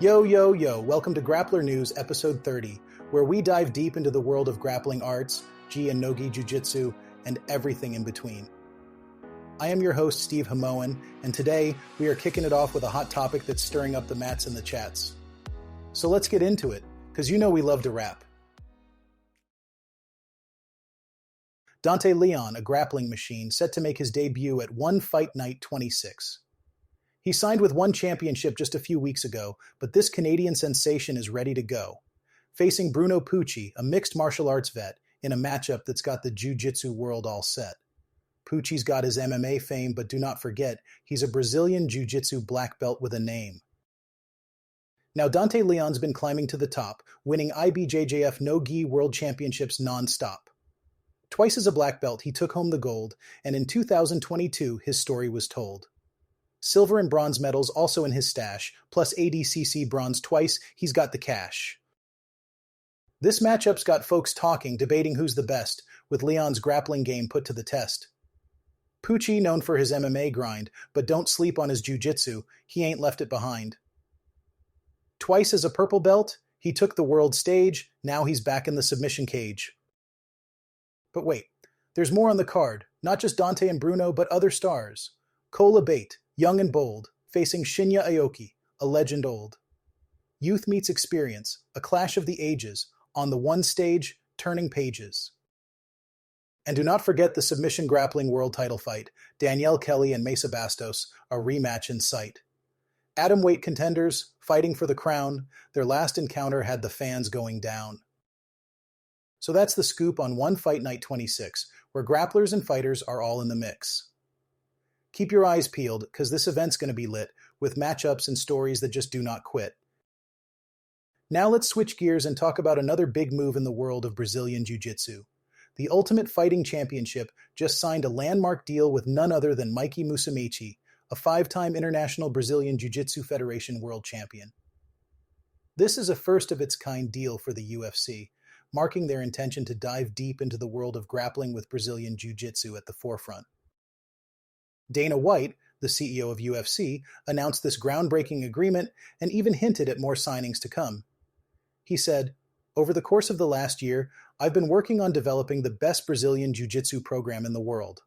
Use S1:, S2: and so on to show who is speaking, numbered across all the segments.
S1: Yo, yo, yo, welcome to Grappler News, episode 30, where we dive deep into the world of grappling arts, Gi and No-Gi Jiu-Jitsu, and everything in between. I am your host, Steve Hamoen, and today we are kicking it off with a hot topic that's stirring up the mats and the chats. So let's get into it, because you know we love to rap. Dante Leon, a grappling machine, set to make his debut at One Fight Night 26. He signed with One Championship just a few weeks ago, but this Canadian sensation is ready to go, facing Bruno Pucci, a mixed martial arts vet, in a matchup that's got the jiu-jitsu world all set. Pucci's got his MMA fame, but do not forget, he's a Brazilian Jiu Jitsu black belt with a name. Now Dante Leon's been climbing to the top, winning IBJJF No-Gi World Championships non-stop. Twice as a black belt, he took home the gold, and in 2022, his story was told. Silver and bronze medals also in his stash, plus ADCC bronze twice, he's got the cash. This matchup's got folks talking, debating who's the best, with Leon's grappling game put to the test. Pucci, known for his MMA grind, but don't sleep on his jiu-jitsu, he ain't left it behind. Twice as a purple belt, he took the world stage, now he's back in the submission cage. But wait, there's more on the card, not just Dante and Bruno, but other stars. Cole Abate, young and bold, facing Shinya Aoki, a legend old. Youth meets experience, a clash of the ages, on the one stage, turning pages. And do not forget the submission grappling world title fight, Danielle Kelly and Mayssa Bastos, a rematch in sight. Atomweight contenders, fighting for the crown, their last encounter had the fans going down. So that's the scoop on One Fight Night 26, where grapplers and fighters are all in the mix. Keep your eyes peeled, because this event's going to be lit, with matchups and stories that just do not quit. Now let's switch gears and talk about another big move in the world of Brazilian Jiu Jitsu. The Ultimate Fighting Championship just signed a landmark deal with none other than Mikey Musumeci, a 5-time International Brazilian Jiu Jitsu Federation world champion. This is a first-of-its-kind deal for the UFC, marking their intention to dive deep into the world of grappling with Brazilian Jiu Jitsu at the forefront. Dana White, the CEO of UFC, announced this groundbreaking agreement and even hinted at more signings to come. He said, "Over the course of the last year, I've been working on developing the best Brazilian Jiu-Jitsu program in the world.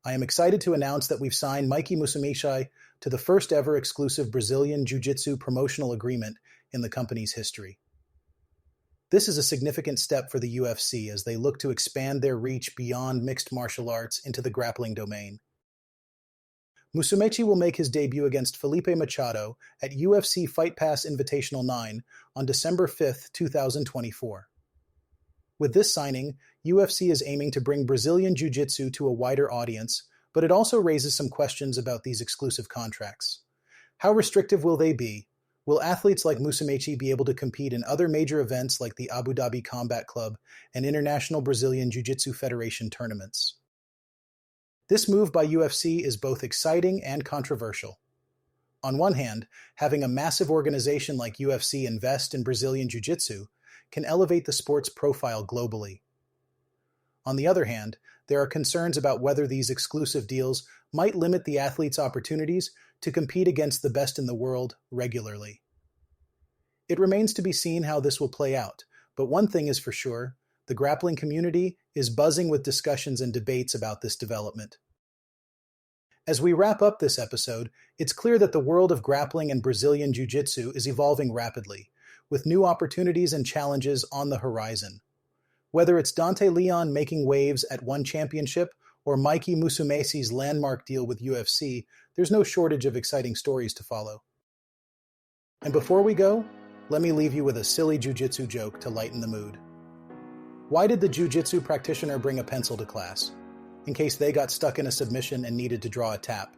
S1: I am excited to announce that we've signed Mikey Musumeci to the first ever exclusive Brazilian Jiu-Jitsu promotional agreement in the company's history." This is a significant step for the UFC as they look to expand their reach beyond mixed martial arts into the grappling domain. Musumeci will make his debut against Felipe Machado at UFC Fight Pass Invitational 9 on December 5, 2024. With this signing, UFC is aiming to bring Brazilian Jiu-Jitsu to a wider audience, but it also raises some questions about these exclusive contracts. How restrictive will they be? Will athletes like Musumeci be able to compete in other major events like the Abu Dhabi Combat Club and International Brazilian Jiu-Jitsu Federation tournaments? This move by UFC is both exciting and controversial. On one hand, having a massive organization like UFC invest in Brazilian Jiu-Jitsu can elevate the sport's profile globally. On the other hand, there are concerns about whether these exclusive deals might limit the athlete's opportunities to compete against the best in the world regularly. It remains to be seen how this will play out, but one thing is for sure, the grappling community is buzzing with discussions and debates about this development. As we wrap up this episode, it's clear that the world of grappling and Brazilian Jiu-Jitsu is evolving rapidly, with new opportunities and challenges on the horizon. Whether it's Dante Leon making waves at One Championship or Mikey Musumeci's landmark deal with UFC, there's no shortage of exciting stories to follow. And before we go, let me leave you with a silly jiu-jitsu joke to lighten the mood. Why did the jiu-jitsu practitioner bring a pencil to class? In case they got stuck in a submission and needed to draw a tap.